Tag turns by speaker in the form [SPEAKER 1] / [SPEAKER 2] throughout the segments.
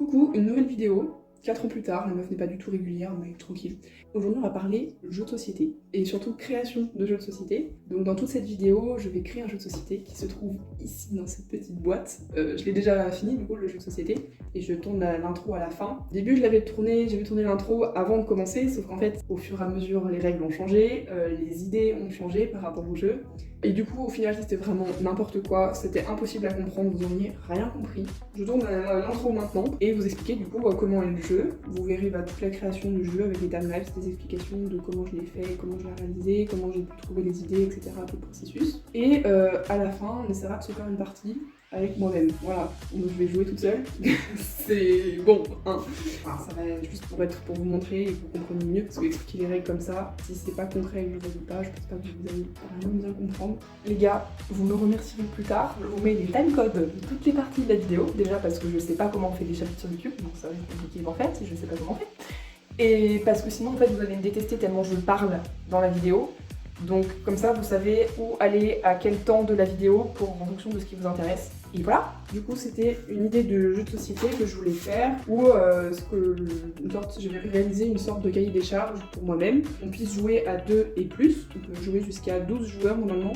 [SPEAKER 1] Coucou, une nouvelle vidéo. 4 ans plus tard, la meuf n'est pas du tout régulière, mais tranquille. Aujourd'hui, on va parler jeux de société, et surtout création de jeux de société. Donc dans toute cette vidéo, je vais créer un jeu de société qui se trouve ici, dans cette petite boîte. Je l'ai déjà fini, du coup, le jeu de société, et je tourne l'intro à la fin. Au début, j'avais tourné l'intro avant de commencer, sauf qu'en fait, au fur et à mesure, les règles ont changé, les idées ont changé par rapport au jeu. Et du coup, au final, c'était vraiment n'importe quoi, c'était impossible à comprendre, vous n'auriez rien compris. Je tourne l'intro maintenant, et vous expliquer du coup comment est le jeu. Vous verrez toute la création du jeu avec des timelapses, des explications de comment je l'ai fait, comment je l'ai réalisé, comment j'ai pu trouver les idées, etc. tout le processus. Et à la fin, on essaiera de se faire une partie avec moi-même. Voilà, donc je vais jouer toute seule. C'est bon, hein. Enfin, ça va juste pour vous montrer et que vous compreniez mieux, parce que expliquer les règles comme ça, si c'est pas concret et que je ne pas, je pense pas que vous allez vraiment bien comprendre. Les gars, vous me remercierez plus tard. Je vous mets les timecodes de toutes les parties de la vidéo, déjà parce que je sais pas comment on fait des chapitres sur YouTube, donc ça va être compliqué d'en faire si je sais pas comment on fait. Et parce que sinon en fait vous allez me détester tellement je parle dans la vidéo. Donc comme ça vous savez où aller à quel temps de la vidéo en fonction de ce qui vous intéresse. Et voilà. Du coup c'était une idée de jeu de société que je voulais faire où je vais réaliser une sorte de cahier des charges pour moi-même. On puisse jouer à 2 et plus, on peut jouer jusqu'à 12 joueurs normalement.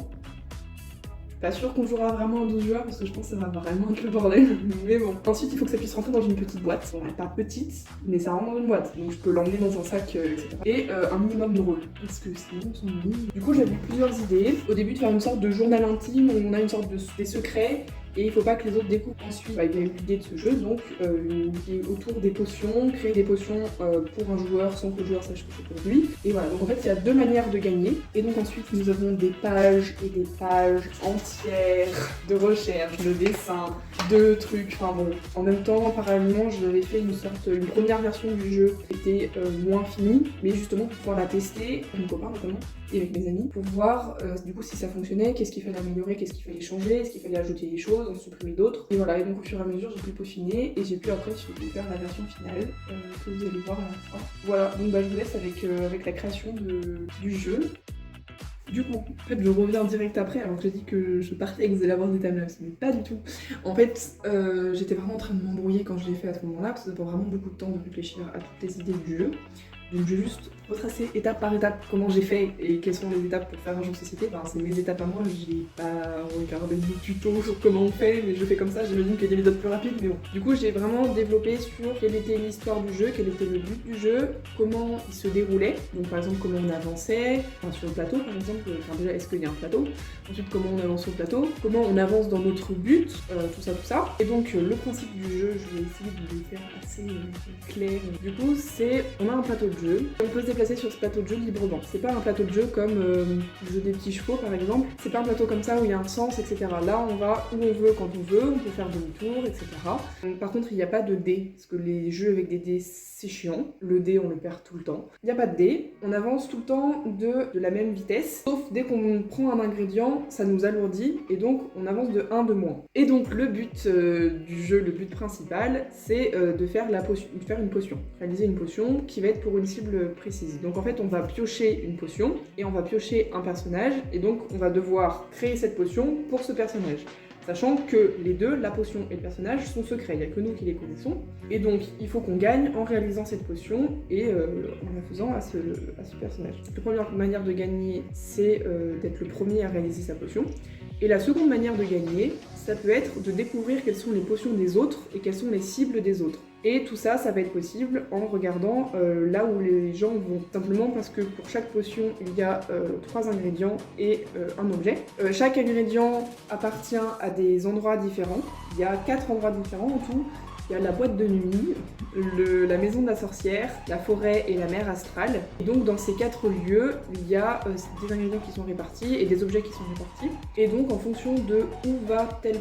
[SPEAKER 1] Pas sûr qu'on jouera vraiment à 12 joueurs parce que je pense que ça va vraiment être le bordel, mais bon. Ensuite, il faut que ça puisse rentrer dans une petite boîte. Bon, elle n'est pas petite, mais ça rentre dans une boîte, donc je peux l'emmener dans un sac, etc. Et un minimum de rôle, parce que sinon on s'ennuie. Du coup, j'avais plusieurs idées. Au début, de faire une sorte de journal intime où on a une sorte des secrets. Et il faut pas que les autres découvrent ensuite. Il y a eu l'idée de ce jeu, donc une idée autour des potions, créer des potions pour un joueur sans que le joueur sache que c'est pour lui. Et voilà, donc en fait il y a 2 manières de gagner. Et donc ensuite nous avons des pages et des pages entières de recherche, de dessin, de trucs, enfin bon. En même temps, parallèlement, j'avais fait une première version du jeu qui était moins finie, mais justement pour pouvoir la tester, avec mes copains notamment, et avec mes amis, pour voir du coup si ça fonctionnait, qu'est-ce qu'il fallait améliorer, qu'est-ce qu'il fallait changer, est-ce qu'il fallait ajouter des choses, en supprimer d'autres. Et voilà, et donc au fur et à mesure j'ai pu peaufiner et j'ai pu après faire la version finale que vous allez voir à la fin. Voilà, donc je vous laisse avec la création du jeu. Du coup, en fait, je reviens direct après, alors que j'ai dit que je partais et que vous allez avoir des timelapses, mais pas du tout. En fait, j'étais vraiment en train de m'embrouiller quand je l'ai fait à ce moment-là, parce que ça prend vraiment beaucoup de temps de réfléchir à toutes les idées du jeu. Donc je vais juste retracer étape par étape comment j'ai fait et quelles sont les étapes pour faire un jeu de société. Enfin, c'est mes étapes à moi, j'ai pas regardé de tuto sur comment on fait, mais je fais comme ça, j'imagine qu'il y a des méthodes plus rapides, mais bon. Du coup, j'ai vraiment développé sur quelle était l'histoire du jeu, quel était le but du jeu, comment il se déroulait, donc par exemple comment on avançait, enfin sur le plateau par exemple, enfin déjà est-ce qu'il y a un plateau, ensuite comment on avance sur le plateau, comment on avance dans notre but, tout ça. Et donc le principe du jeu, je vais essayer de le faire assez clair. Du coup, c'est, on a un plateau de jeu, on peut se déplacer sur ce plateau de jeu librement. C'est pas un plateau de jeu comme le jeu des petits chevaux par exemple, c'est pas un plateau comme ça où il y a un sens, etc. Là on va où on veut quand on veut, on peut faire demi-tour, etc. Par contre il n'y a pas de dés, parce que les jeux avec des dés c'est chiant, le dé on le perd tout le temps. Il n'y a pas de dés, on avance tout le temps de la même vitesse, sauf dès qu'on prend un ingrédient, ça nous alourdit et donc on avance de 1 de moins. Et donc le but du jeu, le but principal, c'est de faire une potion, réaliser une potion qui va être pour une cible précise. Donc en fait on va piocher une potion et on va piocher un personnage et donc on va devoir créer cette potion pour ce personnage. Sachant que les deux, la potion et le personnage, sont secrets, il n'y a que nous qui les connaissons. Et donc il faut qu'on gagne en réalisant cette potion et en la faisant à ce personnage. La première manière de gagner, c'est d'être le premier à réaliser sa potion. Et la seconde manière de gagner, ça peut être de découvrir quelles sont les potions des autres et quelles sont les cibles des autres. Et tout ça, ça va être possible en regardant là où les gens vont. Simplement parce que pour chaque potion, il y a 3 ingrédients et un objet. Chaque ingrédient appartient à des endroits différents. Il y a 4 endroits différents en tout. Il y a la boîte de nuit, la maison de la sorcière, la forêt et la mer astrale. Et donc dans ces 4 lieux, il y a des ingrédients qui sont répartis et des objets qui sont répartis. Et donc en fonction de où va tel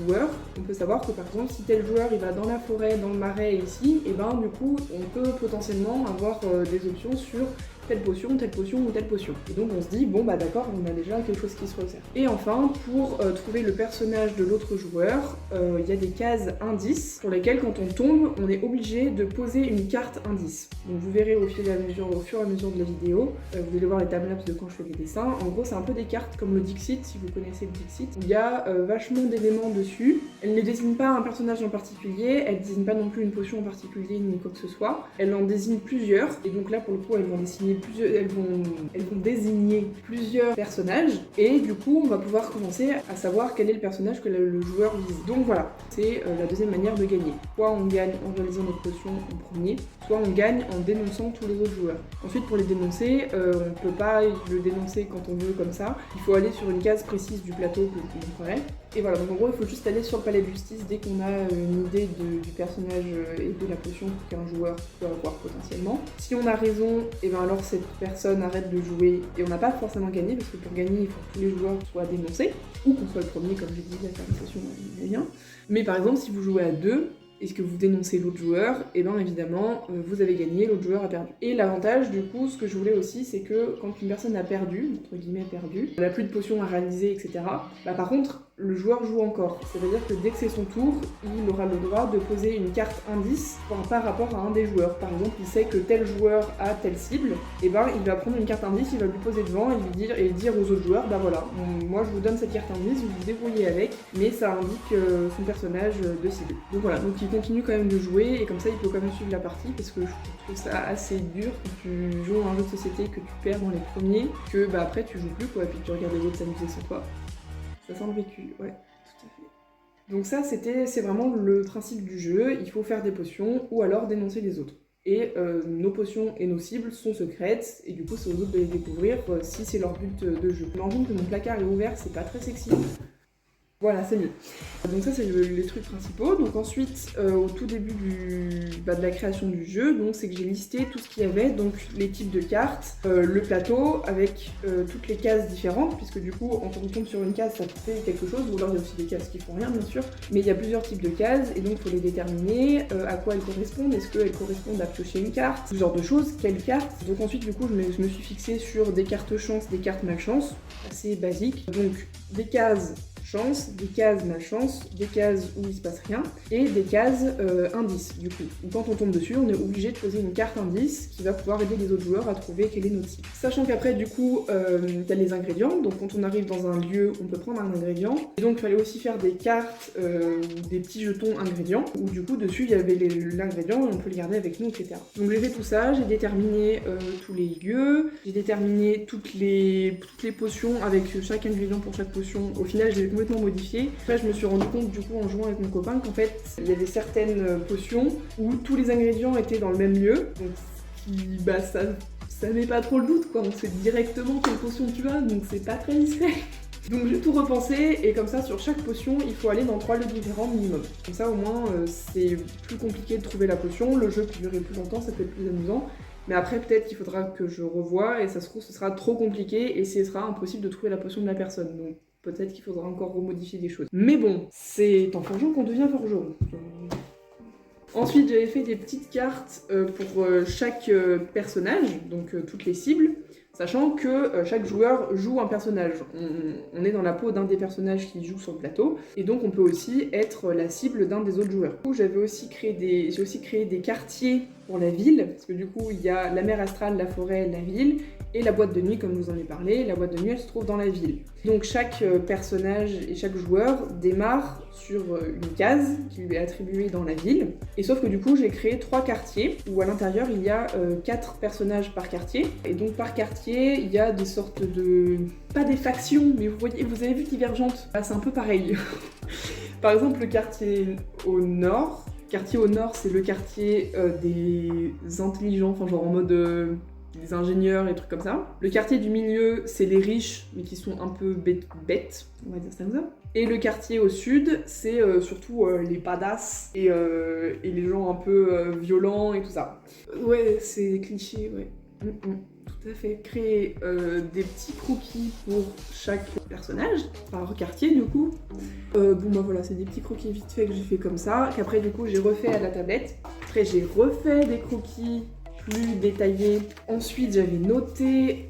[SPEAKER 1] joueur, on peut savoir que par exemple si tel joueur il va dans la forêt, dans le marais ici, et ben du coup on peut potentiellement avoir des options sur telle potion ou telle potion. Et donc on se dit, bon bah d'accord, on a déjà quelque chose qui se resserre. Et enfin, pour trouver le personnage de l'autre joueur, il y a des cases indices pour lesquelles quand on tombe, on est obligé de poser une carte indice. Donc vous verrez au fur et à mesure de la vidéo, vous allez voir les timelapses de quand je fais les dessins. En gros, c'est un peu des cartes comme le Dixit, si vous connaissez le Dixit. Il y a vachement d'éléments dessus. Elle ne désigne pas un personnage en particulier, elle ne désigne pas non plus une potion en particulier ni quoi que ce soit. Elle en désigne plusieurs, et donc là pour le coup elles vont désigner plusieurs personnages, et du coup on va pouvoir commencer à savoir quel est le personnage que le joueur vise. Donc voilà, c'est la deuxième manière de gagner. Soit on gagne en réalisant notre potion en premier, soit on gagne en dénonçant tous les autres joueurs. Ensuite pour les dénoncer, on ne peut pas le dénoncer quand on veut comme ça, il faut aller sur une case précise du plateau que je vous montrerai. Et voilà, donc en gros il faut juste aller sur le palais de justice dès qu'on a une idée du personnage et de la potion qu'un joueur peut avoir potentiellement. Si on a raison, et bien alors cette personne arrête de jouer et on n'a pas forcément gagné, parce que pour gagner il faut que tous les joueurs soient dénoncés, ou qu'on soit le premier comme j'ai dit, la conversation est bien. Mais par exemple si vous jouez à 2, et que vous dénoncez l'autre joueur, et bien évidemment vous avez gagné, l'autre joueur a perdu. Et l'avantage du coup, ce que je voulais aussi, c'est que quand une personne a perdu, entre guillemets perdu, elle n'a plus de potions à réaliser, etc. Bah par contre, le joueur joue encore. Ça veut dire que dès que c'est son tour, il aura le droit de poser une carte indice par rapport à un des joueurs. Par exemple, il sait que tel joueur a telle cible, et ben il va prendre une carte indice, il va lui poser devant et dire aux autres joueurs, bah voilà, moi je vous donne cette carte indice, vous vous débrouillez avec, mais ça indique son personnage de cible. Donc voilà, donc il continue quand même de jouer, et comme ça il peut quand même suivre la partie, parce que je trouve ça assez dur quand tu joues à un jeu de société que tu perds dans les premiers, que bah après tu joues plus quoi, et puis tu regardes les autres s'amuser sans toi. Ça sent le vécu, ouais, tout à fait. Donc ça, c'est vraiment le principe du jeu, il faut faire des potions ou alors dénoncer les autres. Et nos potions et nos cibles sont secrètes, et du coup c'est aux autres de les découvrir si c'est leur but de jeu. Je me rends compte que mon placard est ouvert, c'est pas très sexy. Voilà, c'est mieux. Donc ça, c'est les trucs principaux. Donc ensuite, au tout début de la création du jeu, donc c'est que j'ai listé tout ce qu'il y avait, donc les types de cartes, le plateau avec toutes les cases différentes, puisque du coup, quand on tombe sur une case, ça fait quelque chose, ou alors il y a aussi des cases qui font rien, bien sûr, mais il y a plusieurs types de cases, et donc il faut les déterminer, à quoi elles correspondent, est-ce qu'elles correspondent à piocher une carte, ce genre de choses, quelle carte. Donc ensuite, du coup, je me suis fixée sur des cartes chance, des cartes malchance, assez basiques, donc des cases chance, des cases malchance, des cases où il se passe rien, et des cases indices, du coup. Donc, quand on tombe dessus, on est obligé de poser une carte indice qui va pouvoir aider les autres joueurs à trouver quelle est notre cible. Sachant qu'après, du coup, il y a les ingrédients, donc quand on arrive dans un lieu, on peut prendre un ingrédient, et donc il fallait aussi faire des cartes ou des petits jetons ingrédients, où du coup, dessus, il y avait l'ingrédient, et on peut le garder avec nous, etc. Donc j'ai fait tout ça, j'ai déterminé tous les lieux, j'ai déterminé toutes les potions avec chaque ingrédient pour chaque potion. Au final, j'ai complètement modifié. Après, je me suis rendu compte du coup en jouant avec mon copain qu'en fait il y avait certaines potions où tous les ingrédients étaient dans le même lieu, donc ça met pas trop le doute quoi, on sait directement quelle potion tu as, donc c'est pas très discret. Donc j'ai tout repensé, et comme ça sur chaque potion il faut aller dans 3 lieux différents minimum. Comme ça au moins c'est plus compliqué de trouver la potion, le jeu peut durer plus longtemps, ça peut être plus amusant. Mais après, peut-être qu'il faudra que je revoie, et ça se trouve, ce sera trop compliqué, et ce sera impossible de trouver la potion de la personne. Donc peut-être qu'il faudra encore remodifier des choses. Mais bon, c'est en forgeant qu'on devient forgeron. Ensuite, j'avais fait des petites cartes pour chaque personnage, donc toutes les cibles, sachant que chaque joueur joue un personnage. On est dans la peau d'un des personnages qui joue sur le plateau, et donc on peut aussi être la cible d'un des autres joueurs. Du coup, j'ai aussi créé des quartiers pour la ville, parce que du coup, il y a la mer astrale, la forêt, la ville, et la boîte de nuit, comme je vous en ai parlé. La boîte de nuit, elle se trouve dans la ville. Donc chaque personnage et chaque joueur démarre sur une case qui lui est attribuée dans la ville. Et sauf que du coup, j'ai créé 3 quartiers, où à l'intérieur, il y a 4 personnages par quartier. Et donc par quartier, il y a des sortes de... pas des factions, mais vous avez vu Divergente, c'est un peu pareil. Par exemple, le quartier au nord, c'est le quartier des intelligents, enfin genre en mode des ingénieurs et trucs comme ça. Le quartier du milieu, c'est les riches, mais qui sont un peu bêtes, on va dire ça comme ça. Et le quartier au sud, c'est surtout les badass et les gens un peu violents et tout ça. Ouais, c'est cliché, ouais. Tout à fait. Créer des petits croquis pour chaque personnage, par quartier du coup. Bon bah voilà, c'est des petits croquis vite fait que j'ai fait comme ça, qu'après du coup j'ai refait à la tablette. Après j'ai refait des croquis plus détaillé. Ensuite, j'avais noté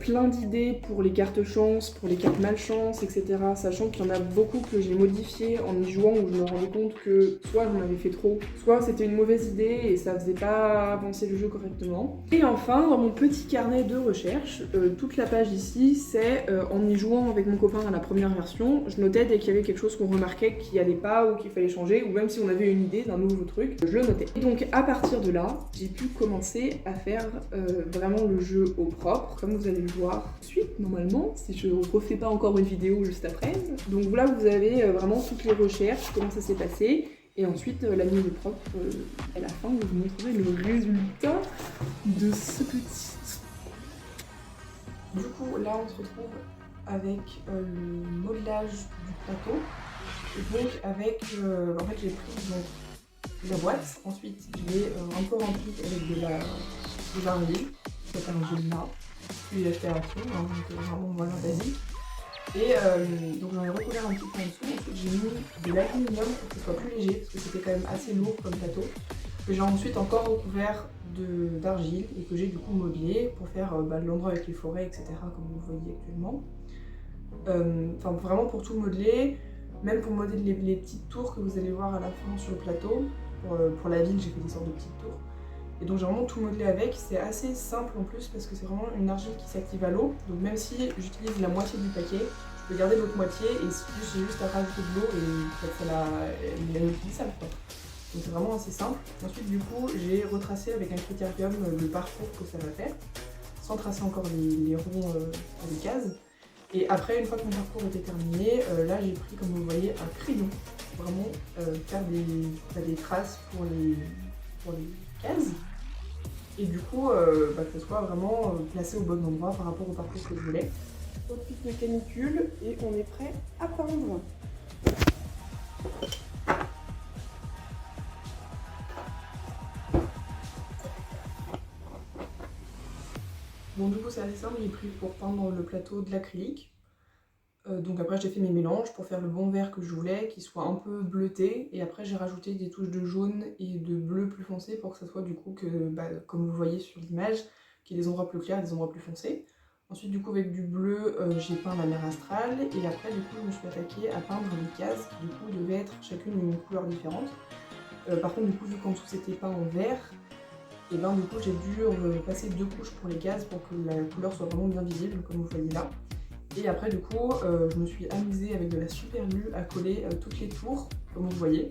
[SPEAKER 1] plein d'idées pour les cartes chance, pour les cartes malchance, etc. Sachant qu'il y en a beaucoup que j'ai modifié en y jouant, où je me rendais compte que soit j'en avais fait trop, soit c'était une mauvaise idée et ça faisait pas avancer le jeu correctement. Et enfin, dans mon petit carnet de recherche, toute la page ici, c'est en y jouant avec mon copain à la première version, je notais dès qu'il y avait quelque chose qu'on remarquait qui allait pas ou qu'il fallait changer, ou même si on avait une idée d'un nouveau truc, je le notais. Et donc à partir de là, j'ai pu commencer à faire vraiment le jeu au propre, comme vous allez le voir tout de suite normalement, si je refais pas encore une vidéo juste après. Donc là vous avez vraiment toutes les recherches, comment ça s'est passé, et ensuite la mise au propre, à la fin vous montrerez le résultat de ce petit. Du coup là on se retrouve avec le modelage du plateau, et donc avec, en fait j'ai pris donc la boîte, ensuite je l'ai un peu remplie avec de l'argile, c'est un argile là, puis j'ai acheté à la Action, hein, donc vraiment voilà basique. Et donc j'en ai recouvert un petit peu en dessous, ensuite j'ai mis de l'aluminium pour que ce soit plus léger, parce que c'était quand même assez lourd comme plateau. Que j'ai ensuite encore recouvert d'argile et que j'ai du coup modelé pour faire l'endroit avec les forêts, etc. comme vous le voyez actuellement. Enfin vraiment pour tout modeler, même pour modeler les petites tours que vous allez voir à la fin sur le plateau. Pour la ville, j'ai fait des sortes de petites tours. Et donc j'ai vraiment tout modelé avec, c'est assez simple en plus parce que c'est vraiment une argile qui s'active à l'eau. Donc même si j'utilise la moitié du paquet, je peux garder l'autre moitié et j'ai juste à rajouter de l'eau et elle est utilisable quoi. Donc c'est vraiment assez simple. Ensuite du coup j'ai retracé avec un critérium le parcours que ça va faire, sans tracer encore les ronds des cases. Et après, une fois que mon parcours était terminé, là j'ai pris, comme vous le voyez, un crayon pour vraiment faire des traces pour les cases. Et du coup, que ce soit vraiment placé au bon endroit par rapport au parcours que je voulais. Autre petite canicule et on est prêt à peindre. Bon, du coup, c'est assez simple, j'ai pris pour peindre le plateau de l'acrylique. Donc après, j'ai fait mes mélanges pour faire le bon vert que je voulais, qui soit un peu bleuté. Et après, j'ai rajouté des touches de jaune et de bleu plus foncé pour que ça soit du coup, comme vous voyez sur l'image, qu'il y ait des endroits plus clairs et des endroits plus foncés. Ensuite, du coup, avec du bleu, j'ai peint la mer astrale. Et après, du coup, je me suis attaquée à peindre les cases qui, du coup, devaient être chacune une couleur différente. Par contre, du coup, vu qu'en dessous, c'était peint en vert, et ben du coup j'ai dû passer 2 couches pour les cases pour que la couleur soit vraiment bien visible comme vous voyez là. Et après du coup je me suis amusée avec de la super glue à coller toutes les tours comme vous voyez,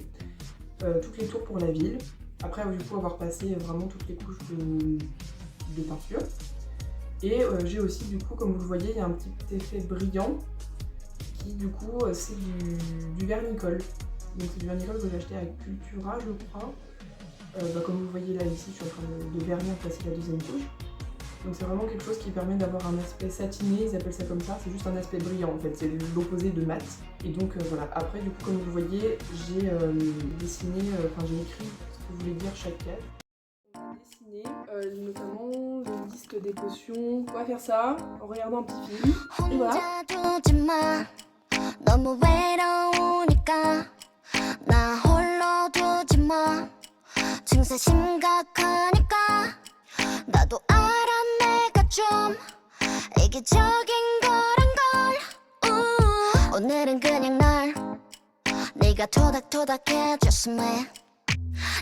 [SPEAKER 1] toutes les tours pour la ville. Après du coup avoir passé vraiment toutes les couches de peinture. Et j'ai aussi du coup comme vous le voyez il y a un petit effet brillant qui du coup c'est du vernicole. Donc c'est du vernicole que j'ai acheté à Cultura je crois. Comme vous le voyez là ici, je suis en train de vernir, passer la deuxième couche. Donc c'est vraiment quelque chose qui permet d'avoir un aspect satiné, ils appellent ça comme ça, c'est juste un aspect brillant en fait, c'est l'opposé de mat. Et donc voilà, après du coup comme vous le voyez, j'ai dessiné, j'ai écrit ce que voulait dire chaque case. On a dessiné notamment la liste des potions, on va faire ça en regardant un petit film, et voilà. 증세 심각하니까 나도 알아 내가 좀 이기적인 거란 걸 오늘은 그냥 날 네가 토닥토닥해줬으면 해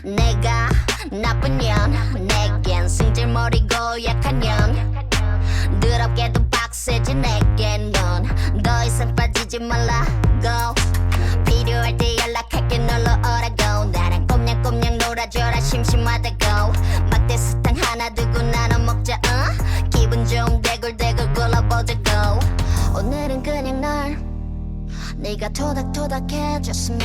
[SPEAKER 1] 내가 나쁜 년 내겐 승질머리고 약한 년 더럽게도 빡세지 내겐 넌 더 이상 빠지지 말라고 필요할 때 연락할게 놀러 오라고 나랑 꼼냥꼼냥 놀아줘라 심심하다고 막대 사탕 하나 두고 나눠 먹자 기분 좀 대굴대굴 굴러보자고 오늘은 그냥 날 네가 토닥토닥 해줬으면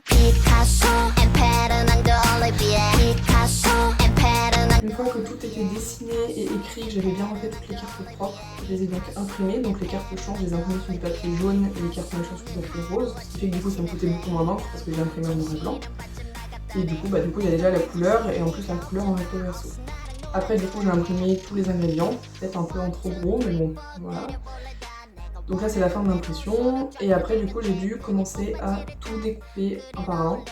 [SPEAKER 1] Picasso and pattern under Olivier Picasso and pattern. Une fois que tout était dessiné et écrit, j'avais bien refait toutes les cartes propres, je les ai donc imprimées, donc les cartes chance, je les ai imprimées sur du papier jaune et les cartes malchance sur du papier rose, ce qui fait que du coup ça me coûtait beaucoup moins d'encre parce que j'ai imprimé en noir et blanc. Et du coup il y a déjà la couleur et en plus la couleur en recto verso. Après du coup j'ai imprimé tous les ingrédients, peut-être un peu en trop gros mais bon voilà. Donc là c'est la fin de l'impression et après du coup j'ai dû commencer à tout découper un par un.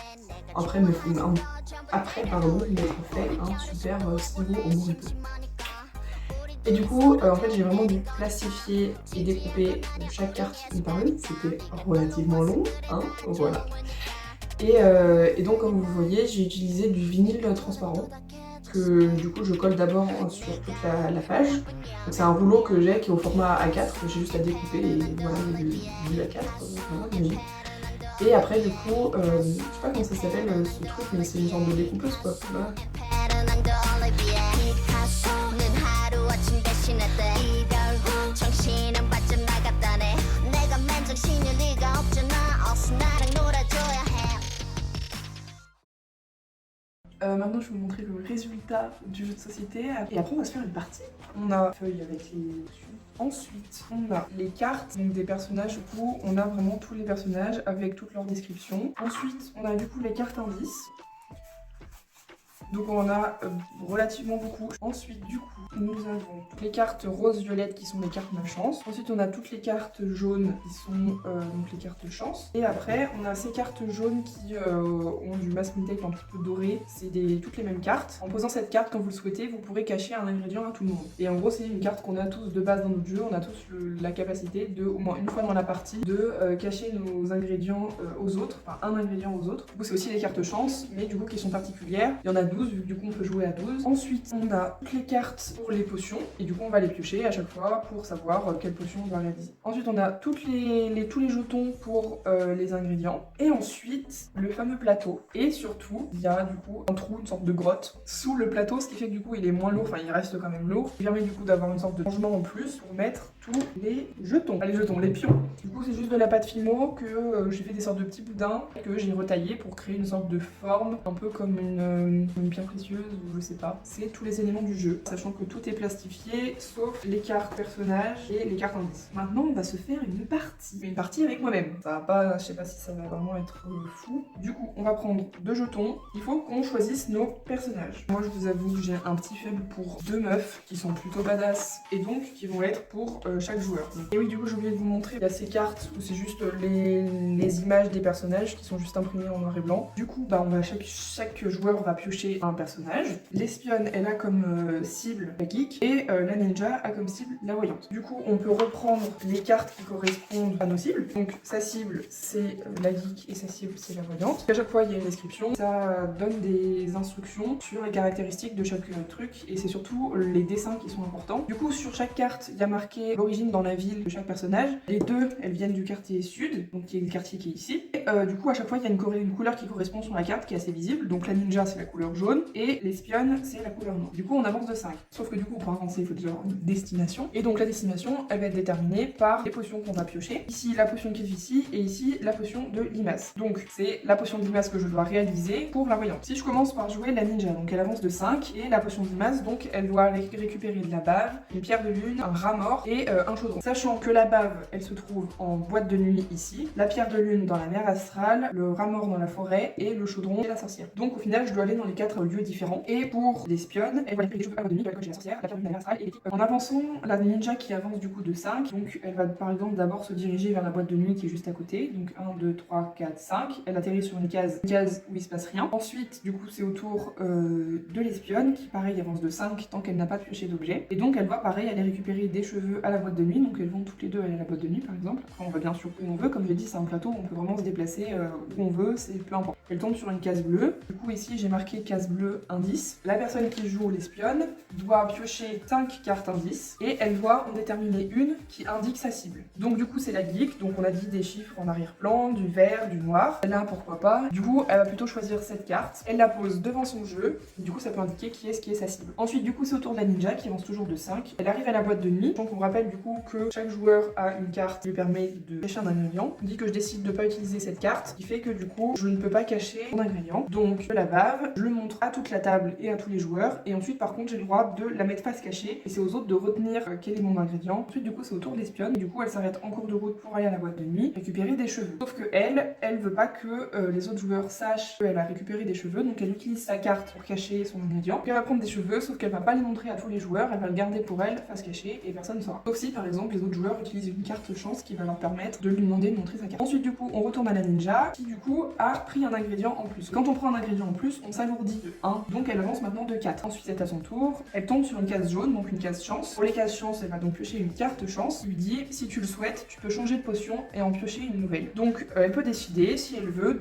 [SPEAKER 1] Après, il m'être fait un super sirop au mojito. Et du coup, en fait, j'ai vraiment dû plastifier et découper chaque carte une par une. C'était relativement long, hein, voilà. Et donc, comme vous voyez, j'ai utilisé du vinyle transparent que du coup je colle d'abord sur toute la page. C'est un rouleau que j'ai qui est au format A4, que j'ai juste à découper et voilà, il y a du A4, voilà, magique. Et après du coup, je sais pas comment ça s'appelle ce truc, mais c'est une sorte de découpeuse quoi. Voilà. Maintenant je vais vous montrer le résultat du jeu de société et après on va se faire une partie. On a une feuille avec les... Ensuite, on a les cartes donc des personnages, du coup on a vraiment tous les personnages avec toutes leurs descriptions. Ensuite, on a du coup les cartes indices. Donc on en a relativement beaucoup. Ensuite, du coup, nous avons toutes les cartes rose-violette qui sont les cartes malchance. Ensuite, on a toutes les cartes jaunes qui sont donc les cartes chance. Et après, on a ces cartes jaunes qui ont du masking tape un petit peu doré. C'est toutes les mêmes cartes. En posant cette carte, quand vous le souhaitez, vous pourrez cacher un ingrédient à tout le monde. Et en gros, c'est une carte qu'on a tous de base dans notre jeu. On a tous la capacité de, au moins une fois dans la partie, de cacher nos ingrédients aux autres. Enfin, un ingrédient aux autres. Du coup, c'est aussi les cartes chance, mais du coup qui sont particulières. Il y en a 12, vu que du coup on peut jouer à 12. Ensuite, on a toutes les cartes pour les potions, et du coup on va les piocher à chaque fois pour savoir quelle potion on doit réaliser. Ensuite, on a tous les jetons pour les ingrédients, et ensuite le fameux plateau. Et surtout, il y a du coup un trou, une sorte de grotte sous le plateau, ce qui fait que du coup il est moins lourd, enfin il reste quand même lourd. Il permet du coup d'avoir une sorte de rangement en plus pour mettre tous les jetons. Enfin, les jetons, les pions. Du coup, c'est juste de la pâte Fimo que j'ai fait des sortes de petits boudins que j'ai retaillés pour créer une sorte de forme, un peu comme une pierre précieuse ou je sais pas. C'est tous les éléments du jeu, sachant que tout est plastifié sauf les cartes personnages et les cartes indices. Maintenant, on va se faire une partie avec moi-même. Ça va pas, je sais pas si ça va vraiment être fou. Du coup, on va prendre 2 jetons. Il faut qu'on choisisse nos personnages. Moi, je vous avoue que j'ai un petit faible pour 2 meufs qui sont plutôt badass et donc qui vont être pour chaque joueur. Et oui, du coup, j'ai oublié de vous montrer, il y a ces cartes où c'est juste les images des personnages qui sont juste imprimées en noir et blanc. Du coup, bah, chaque joueur va piocher un personnage. L'espionne, elle a comme cible la geek et la ninja a comme cible la voyante. Du coup, on peut reprendre les cartes qui correspondent à nos cibles. Donc, sa cible, c'est la geek et sa cible, c'est la voyante. À chaque fois, il y a une description. Ça donne des instructions sur les caractéristiques de chaque truc et c'est surtout les dessins qui sont importants. Du coup, sur chaque carte, il y a marqué l'origine dans la ville de chaque personnage. Les deux, elles viennent du quartier sud, donc qui est le quartier qui est ici. Et du coup, à chaque fois, il y a une couleur qui correspond sur la carte qui est assez visible. Donc la ninja, c'est la couleur jaune et l'espionne, c'est la couleur noire. Du coup, on avance de 5. Sauf que du coup, pour avancer, il faut déjà avoir une destination. Et donc la destination, elle va être déterminée par les potions qu'on va piocher. Ici, la potion qui est ici et ici, la potion de limace. Donc c'est la potion de limace que je dois réaliser pour la voyante. Si je commence par jouer la ninja, donc elle avance de 5 et la potion de limace, donc elle doit récupérer de la bave, une pierre de lune, un rat mort et un chaudron. Sachant que la bave, elle se trouve en boîte de nuit ici, la pierre de lune dans la mer astrale, le rat mort dans la forêt et le chaudron et la sorcière. Donc au final, je dois aller dans les 4 lieux différents. Et pour l'espionne, elle va récupérer des choses à boîte de nuit, elle va cocher la sorcière, la pierre de lune, la mer astrale et l'équipe. En avançant, la ninja qui avance du coup de 5, donc elle va par exemple d'abord se diriger vers la boîte de nuit qui est juste à côté. Donc 1, 2, 3, 4, 5. Elle atterrit sur une case où il se passe rien. Ensuite, du coup, c'est au tour de l'espionne qui pareil avance de 5 tant qu'elle n'a pas pioché d'objet. Et donc elle va pareil aller récupérer des cheveux à la boîte de nuit. Donc elles vont toutes les deux aller à la boîte de nuit par exemple. Après on va bien sûr où on veut, comme j'ai dit c'est un plateau où on peut vraiment se déplacer où on veut, c'est peu importe. Elle tombe sur une case bleue. Du coup ici j'ai marqué case bleue indice. La personne qui joue l'espionne doit piocher 5 cartes indices et elle doit en déterminer une qui indique sa cible. Donc du coup c'est la geek, donc on a dit des chiffres en arrière-plan, du vert, du noir. Là pourquoi pas. Du coup elle va plutôt choisir cette carte. Elle la pose devant son jeu. Du coup ça peut indiquer qui est sa cible. Ensuite du coup c'est au tour de la ninja qui avance toujours de 5. Elle arrive à la boîte de nuit. Donc on rappelle du coup que chaque joueur a une carte qui lui permet de cacher un ingrédient. On dit que je décide de pas utiliser cette carte, ce qui fait que du coup je ne peux pas cacher mon ingrédient. Donc je la bave, je le montre montre à toute la table et à tous les joueurs. Et ensuite, par contre, j'ai le droit de la mettre face cachée. Et c'est aux autres de retenir quel est mon ingrédient. Ensuite, du coup, c'est au tour de l'espionne. Du coup, elle s'arrête en cours de route pour aller à la boîte de nuit, récupérer des cheveux. Sauf que elle veut pas que les autres joueurs sachent qu'elle a récupéré des cheveux. Donc, elle utilise sa carte pour cacher son ingrédient. Puis elle va prendre des cheveux, sauf qu'elle va pas les montrer à tous les joueurs. Elle va le garder pour elle, face cachée, et personne ne saura. Sauf si, par exemple, les autres joueurs utilisent une carte chance qui va leur permettre de lui demander de montrer sa carte. Ensuite, du coup, on retourne à la ninja, qui du coup a pris un ingrédient en plus. Quand on prend un ingrédient en plus, on s'alourdit de 1, donc elle avance maintenant de 4. Ensuite, c'est à son tour, elle tombe sur une case jaune, donc une case chance. Pour les cases chance, elle va donc piocher une carte chance, lui dit si tu le souhaites, tu peux changer de potion et en piocher une nouvelle. Donc elle peut décider, si elle veut,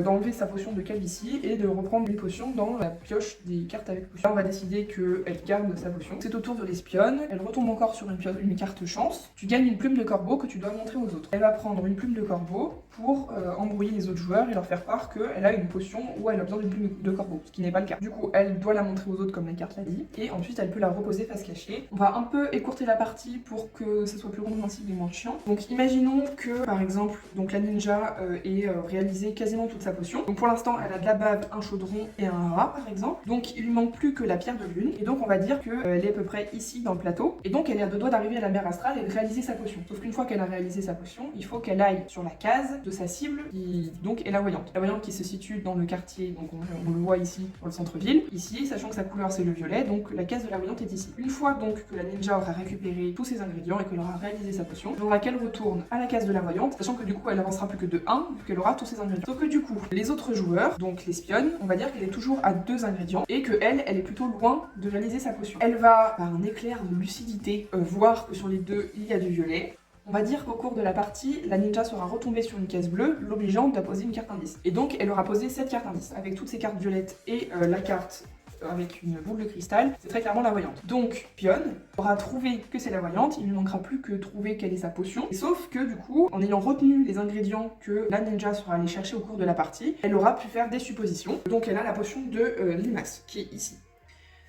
[SPEAKER 1] d'enlever sa potion de calvitie et de reprendre une potion dans la pioche des cartes avec potion. Là, on va décider qu'elle garde sa potion. C'est au tour de l'espionne, elle retombe encore sur une carte chance. Tu gagnes une plume de corbeau que tu dois montrer aux autres. Elle va prendre une plume de corbeau pour embrouiller les autres joueurs et leur faire croire qu'elle a une potion ou elle a besoin d'une plume de corbeau, ce qui n'est pas le cas. Du coup, elle doit la montrer aux autres comme la carte l'a dit, et ensuite elle peut la reposer face cachée. On va un peu écourter la partie pour que ça soit plus compréhensible et moins chiant. Donc imaginons que, par exemple, donc la ninja ait réalisé quasiment toute sa potion. Donc pour l'instant, elle a de la bave, un chaudron et un rat, par exemple. Donc il lui manque plus que la pierre de lune, et donc on va dire qu'elle est à peu près ici dans le plateau, et donc elle est à deux doigts d'arriver à la mer astrale et de réaliser sa potion. Sauf qu'une fois qu'elle a réalisé sa potion, il faut qu'elle aille sur la case de sa cible, qui donc est la voyante. La voyante qui se situe dans le quartier, donc on le voit ici dans le centre-ville, ici, sachant que sa couleur c'est le violet, donc la case de la voyante est ici. Une fois donc que la ninja aura récupéré tous ses ingrédients et qu'elle aura réalisé sa potion, il faudra qu'elle retourne à la case de la voyante, sachant que du coup elle avancera plus que de 1, vu qu'elle aura tous ses ingrédients. Sauf que du coup, les autres joueurs, donc l'espionne, on va dire qu'elle est toujours à 2 ingrédients, et que elle est plutôt loin de réaliser sa potion. Elle va, par un éclair de lucidité, voir que sur les deux, il y a du violet. On va dire qu'au cours de la partie, la ninja sera retombée sur une case bleue, l'obligeant de poser une carte indice. Et donc, elle aura posé 7 cartes indices, avec toutes ces cartes violettes et la carte avec une boule de cristal, c'est très clairement la voyante. Donc, Pionne aura trouvé que c'est la voyante, il ne lui manquera plus que trouver quelle est sa potion. Et sauf que du coup, en ayant retenu les ingrédients que la ninja sera allée chercher au cours de la partie, elle aura pu faire des suppositions. Donc elle a la potion de limace, qui est ici.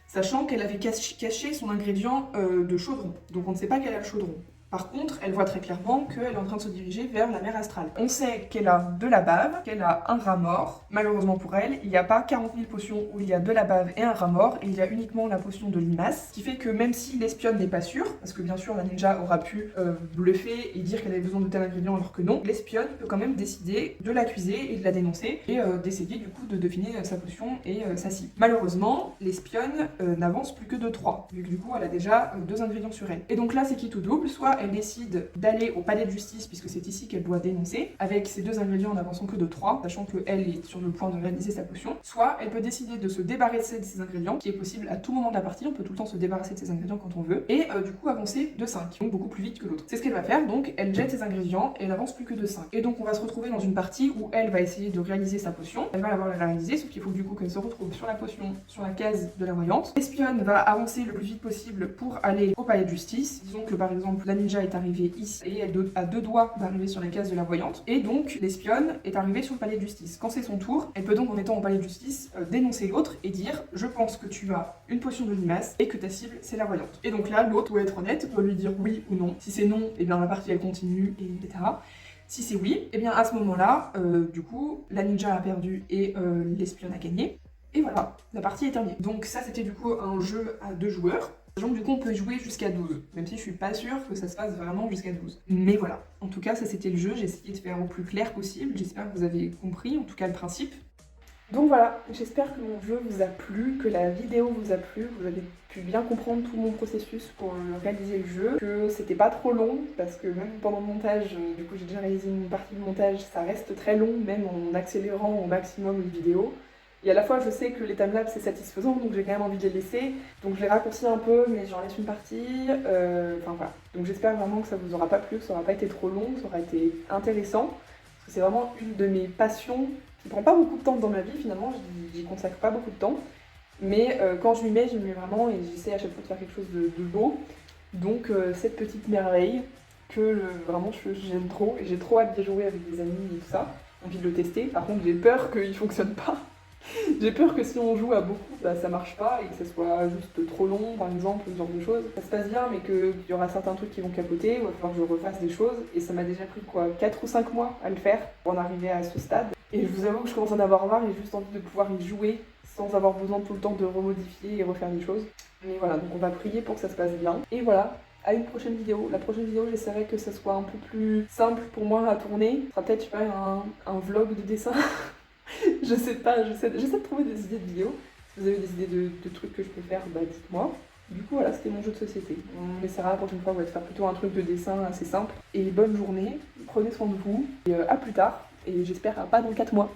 [SPEAKER 1] Sachant qu'elle avait caché son ingrédient de chaudron. Donc on ne sait pas qu'elle a le chaudron. Par contre, elle voit très clairement qu'elle est en train de se diriger vers la mer astrale. On sait qu'elle a de la bave, qu'elle a un rat mort. Malheureusement pour elle, il n'y a pas 40 000 potions où il y a de la bave et un rat mort, et il y a uniquement la potion de limace, ce qui fait que même si l'espionne n'est pas sûre, parce que bien sûr la ninja aura pu bluffer et dire qu'elle avait besoin de tel ingrédient alors que non, l'espionne peut quand même décider de l'accuser et de la dénoncer, et d'essayer du coup de deviner sa potion et sa cible. Malheureusement, l'espionne n'avance plus que de 3, vu que du coup elle a déjà 2 ingrédients sur elle. Et donc là c'est qui tout double, soit elle décide d'aller au palais de justice, puisque c'est ici qu'elle doit dénoncer, avec ses 2 ingrédients en avançant que de 3, sachant qu'elle est sur le point de réaliser sa potion. Soit elle peut décider de se débarrasser de ses ingrédients, qui est possible à tout moment de la partie, on peut tout le temps se débarrasser de ses ingrédients quand on veut, et du coup avancer de 5, donc beaucoup plus vite que l'autre. C'est ce qu'elle va faire, donc elle jette ses ingrédients et elle avance plus que de 5. Et donc on va se retrouver dans une partie où elle va essayer de réaliser sa potion, elle va l'avoir réalisée, sauf qu'il faut du coup qu'elle se retrouve sur la potion, sur la case de la voyante. L'espionne va avancer le plus vite possible pour aller au palais de justice. Disons que par exemple la ninja est arrivée ici et elle a 2 doigts d'arriver sur la case de la voyante, et donc l'espionne est arrivée sur le palais de justice. Quand c'est son tour, elle peut donc en étant au palais de justice dénoncer l'autre et dire je pense que tu as une potion de limace et que ta cible c'est la voyante. Et donc là l'autre doit être honnête, doit lui dire oui ou non. Si c'est non, et bien la partie elle continue, etc. Si c'est oui, et bien à ce moment-là, du coup la ninja a perdu et l'espionne a gagné. Et voilà, la partie est terminée. Donc ça c'était du coup un jeu à 2 joueurs. Donc du coup on peut jouer jusqu'à 12, même si je suis pas sûre que ça se passe vraiment jusqu'à 12. Mais voilà, en tout cas ça c'était le jeu, j'ai essayé de faire au plus clair possible, j'espère que vous avez compris en tout cas le principe. Donc voilà, j'espère que mon jeu vous a plu, que la vidéo vous a plu, que vous avez pu bien comprendre tout mon processus pour réaliser le jeu, que c'était pas trop long, parce que même pendant le montage, du coup j'ai déjà réalisé une partie de montage, ça reste très long, même en accélérant au maximum une vidéo. Et à la fois, je sais que les timelapses c'est satisfaisant, donc j'ai quand même envie de les laisser. Donc je les raccourcis un peu, mais j'en laisse une partie. Enfin voilà. Donc j'espère vraiment que ça vous aura pas plu, que ça aura pas été trop long, que ça aura été intéressant. Parce que c'est vraiment une de mes passions qui prend pas beaucoup de temps dans ma vie finalement, j'y consacre pas beaucoup de temps. Mais quand je m'y mets vraiment et j'essaie à chaque fois de faire quelque chose de beau. Donc cette petite merveille que vraiment j'aime trop et j'ai trop hâte d'y jouer avec des amis et tout ça. J'ai envie de le tester. Par contre j'ai peur qu'il fonctionne pas. J'ai peur que si on joue à beaucoup, bah, ça marche pas et que ça soit juste trop long, par exemple, ce genre de choses. Ça se passe bien, mais qu'il y aura certains trucs qui vont capoter, il va falloir que je refasse des choses. Et ça m'a déjà pris 4 ou 5 mois à le faire pour en arriver à ce stade. Et je vous avoue que je commence à en avoir marre et j'ai juste envie de pouvoir y jouer sans avoir besoin tout le temps de remodifier et refaire des choses. Mais voilà, donc on va prier pour que ça se passe bien. Et voilà, à une prochaine vidéo. La prochaine vidéo, j'essaierai que ça soit un peu plus simple pour moi à tourner. Ce sera peut-être, je sais pas, un vlog de dessin. Je sais pas, j'essaie de trouver des idées de vidéos. Si vous avez des idées de trucs que je peux faire, bah dites-moi. Du coup, voilà, c'était mon jeu de société. On essaiera la prochaine fois de faire plutôt un truc de dessin assez simple. Et bonne journée, prenez soin de vous, et à plus tard, et j'espère pas dans 4 mois.